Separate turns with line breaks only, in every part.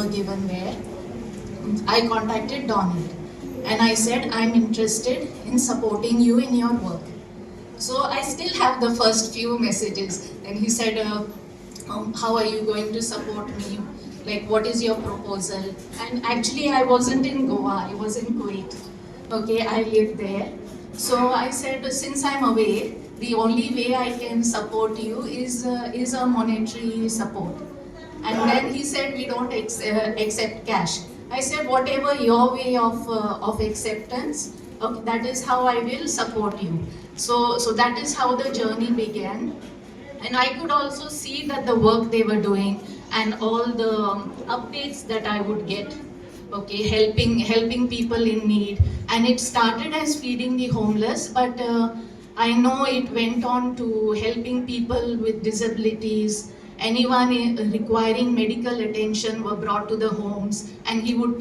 were given there, I contacted Donald and I said, I'm interested in supporting you in your work. So I still have the first few messages, and he said, how are you going to support me? Like, what is your proposal? And actually, I wasn't in Goa, I was in Kuwait. Okay, I lived there. So I said, since I'm away, the only way I can support you is a monetary support. And then he said, we don't accept cash. I said, whatever your way of acceptance, okay, that is how I will support you. So that is how the journey began. And I could also see that the work they were doing and all the updates that I would get, okay, helping people in need. And it started as feeding the homeless, but I know it went on to helping people with disabilities. Anyone requiring medical attention were brought to the homes, and he would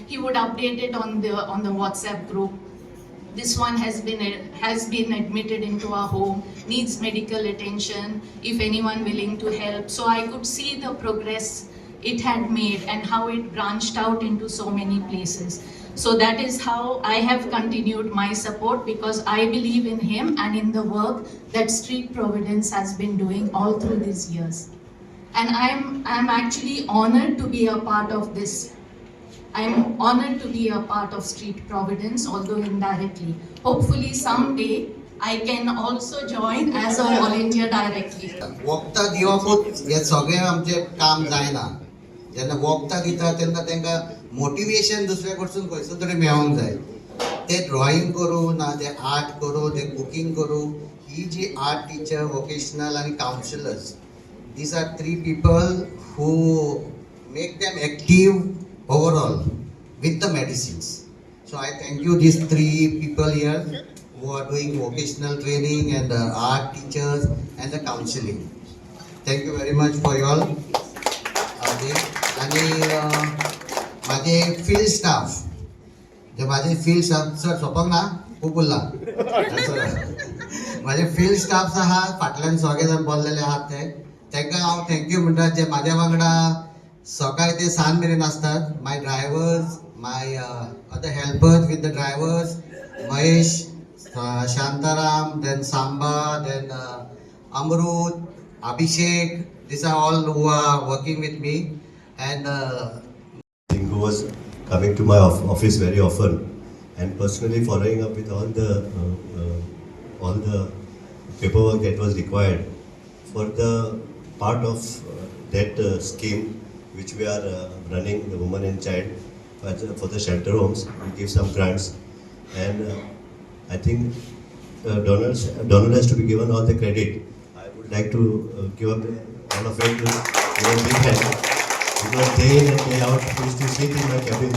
he would update it on the WhatsApp group. This one has been admitted into our home, needs medical attention, if anyone willing to help. So I could see the progress it had made and how it branched out into so many places. So that is how I have continued my support, because I believe in him and in the work that Street Providence has been doing all through these years. And I'm actually honored to be a part of this. I'm honored to be a part of Street Providence, although indirectly. Hopefully someday I can also join as a volunteer directly.
वखदां दिवपूच हे सगळें आमचें काम जायना. जेन्ना वखदां दिता तेन्ना तांकां मोटिवेशन दुसरे कडसून खंयसून तरी मेळोंक जाय. ते ड्रॉइंग करूं ना ते आर्ट करूं ते कुकिंग करूं, ही जी आर्ट टीचर, वोकेशनल आनी councillors, these are three people who make them active overall with the medicines. So I thank you, these three people here who are doing vocational training and art teachers and the counseling. Thank you very much for you all. आणि माझे field staff, जे माझे field staff sir सोपक ना खूप उरला माझे field staff आहा फाटल्यान सगळे जण बोललेले आहात तांकां हांव थँक्यू म्हणटा, जे म्हाज्या वांगडा सकाळी ते सांज मेरेन असतात. My drivers, my other helpers with the drivers, Mahesh, Shantaram, then Samba, then Amrut, Abhishek. These are all who are working with me. And
who was coming to my office very often and personally following up with all the paperwork that was required for the part of that scheme which we are running, the women and child for the shelter homes. We give some grants, and I think Donald has to be given all the credit. I would like to give up all of it to give a big hand, because day in and day out he used to sit in my cabin.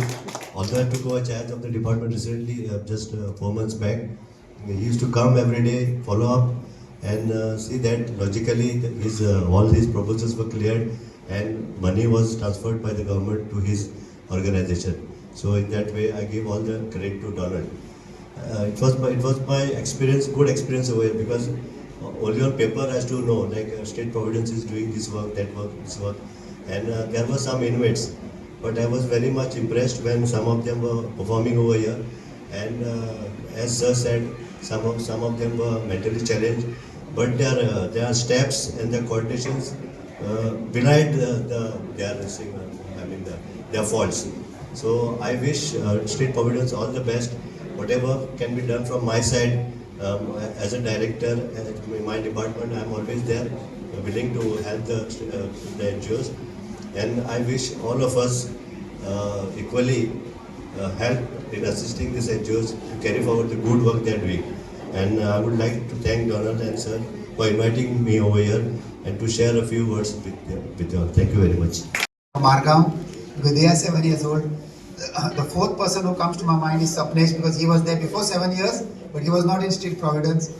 Although I took over charge of the department recently, just 4 months back, he used to come every day, follow up, and see that logically all his proposals were cleared and money was transferred by the government to his organization. So in that way, I give all the credit to Donald. It was my experience, good experience over here, because only on paper I has to know, like State Providence is doing this work, that work, this work, and there were some inmates, but I was very much impressed when some of them were performing over here, and as Sir said, some of them were mentally challenged, but their steps and their coordinations belied their faults. So I wish State Providence all the best. Whatever can be done from my side, as a director, in my department, I am always there, willing to help the NGOs, and I wish all of us equally help in assisting these NGOs to carry forward the good work they are doing. And I would like to thank Donald and Sir for inviting me over here and to share a few words with you all. Thank you very much.
Margaon, because they are 7 years old. The fourth person who comes to my mind is Sapnesh, because he was there before 7 years, but he was not in Street Providence.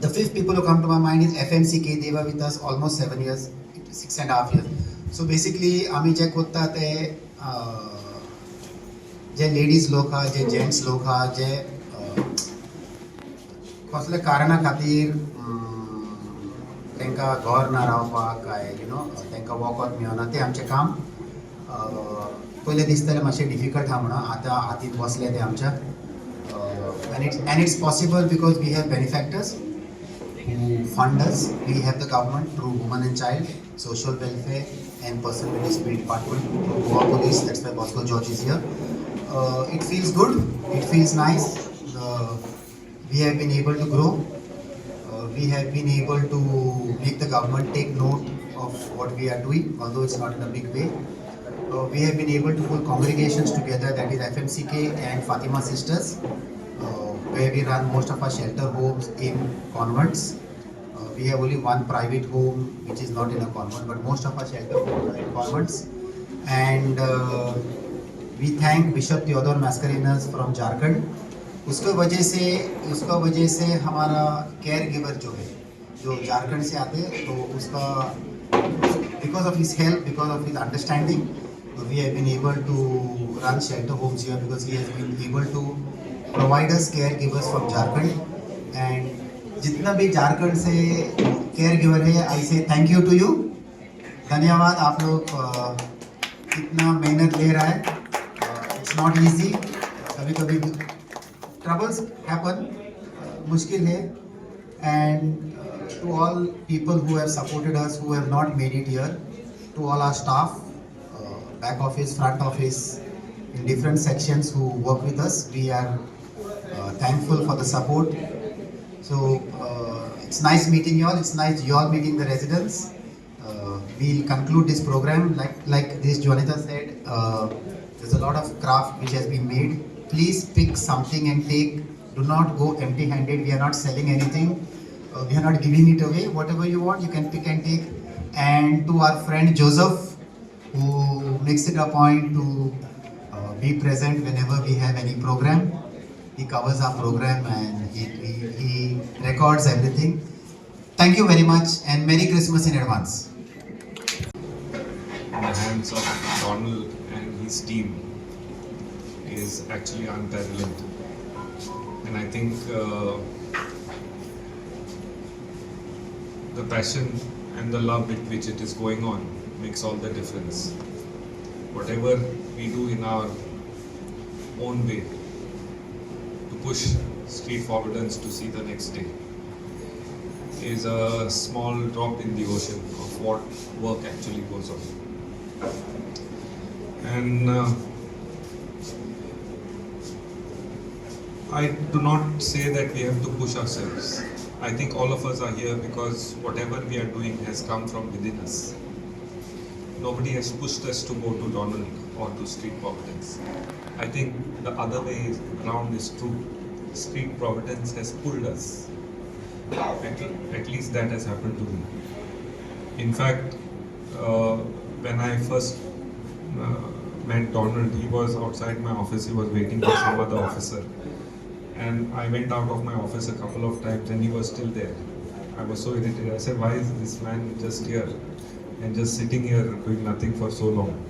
The fifth people who come to my mind is FMCK. They were with us almost 7 years, 6.5 years. So basically, आमी जे कोत्ता ते जे ladies लोक हा, जे gents लोक हा, जे कसले कारणा खातीर तांकां घर ना रावपाक काय तांकां वखद मेळना, ते आमचें काम पयले दिसतालें मातशें डिफिकल्ट आहा म्हणून आतां हातीन बसले ते आमच्या and it's possible because we have benefactors who fund us. We have the government through Women and Child, Social Welfare and Person with Disability Department, through Goa Police, that's why Bosco George is here. It feels good, it feels nice. We have been able to grow. We have been able to make the government take note of what we are doing, although it's not in a big way. We have been able to pull congregations together, that is FMCK and Fatima Sisters, where we run most of our shelter homes in convents. We have only one private home which is not in a convent, but most of our shelter homes are in convents. And we thank Bishop Theodore Mascarenas from Jharkhand. उसका वजह से हमारा care giver जो है, जो झारखंड से आते हैं, तो उसका because of his help, because of his understanding, we have been able to run shelter homes here because he has been able to provide us caregivers from Jharkhand. And जितना भी झारखंड से caregiver है, I say thank you to you. धन्यवाद, आप लोग इतना मेहनत ले रहा है. It's not easy. कभी troubles happen, मुश्किल है. And to all people who have supported us, who have not made it here, to all our staff, back office, front office, in different sections who work with us, we are thankful for the support. So it's nice meeting you all. It's nice you all meeting the residents. We'll conclude this program like this. Jonathan said, there's a lot of craft which has been made. Please pick something and take. Do not go empty-handed. We are not selling anything. We are not giving it away. Whatever you want, you can pick and take. And to our friend Joseph, who makes it a point to be present whenever we have any program. He covers our program and he records everything. Thank you very much and Merry Christmas in advance.
In the hands of Donald and his team is actually unparalleled. And I think the passion and the love with which it is going on makes all the difference. Whatever we do in our own way to push street Providence to see the next day is a small drop in the ocean of what work actually goes on. And I do not say that we have to push ourselves. I think all of us are here because whatever we are doing has come from within us. Nobody has pushed us to go to Donald or to Street Providence. I think the other way around is true. Street Providence has pulled us. At least that has happened to me. In fact, when I first met Donald, he was outside my office. He was waiting for some other officer. And I went out of my office a couple of times and he was still there. I was so irritated. I said, why is this man just here and just sitting here doing nothing for so long?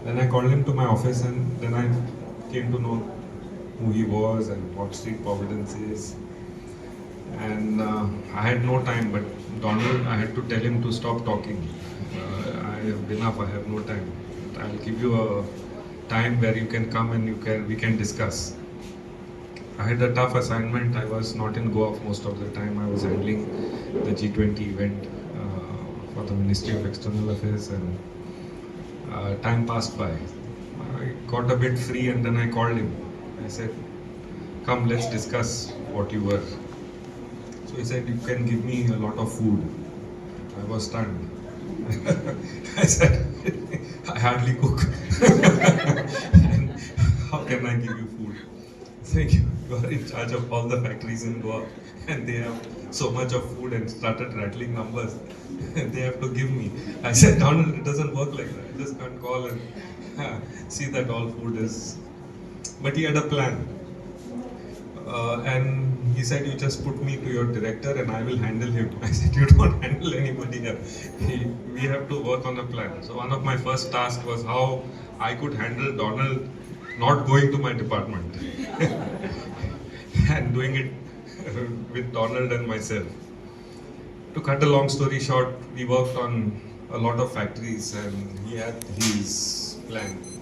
Then I called him to my office and then I came to know who he was and what Street Providence is. And I had no time, but Donald, I had to tell him to stop talking. I have enough, I have no time. I'll give you a time where you can come and we can discuss. I had a tough assignment. I was not in Goa most of the time. I was handling the G20 event for the Ministry of External Affairs, and time passed by. I got a bit free and then I called him. I said, come, let's discuss what you were. So he said, you can give me a lot of food. I was stunned. I said, I hardly cook. And how can I give you food? Thank you. You are in charge of all the factories in Goa and they have so much of food and started rattling numbers. They have to give me. I said, Donald, it doesn't work like that. I just can't call and see that all food is. But he had a plan. And he said, you just put me to your director and I will handle him. I said, you don't handle anybody here. We have to work on a plan. So one of my first tasks was how I could handle Donald not going to my department and doing it with Donald and myself. To cut a long story short, we worked on a lot of factories and he had his plan.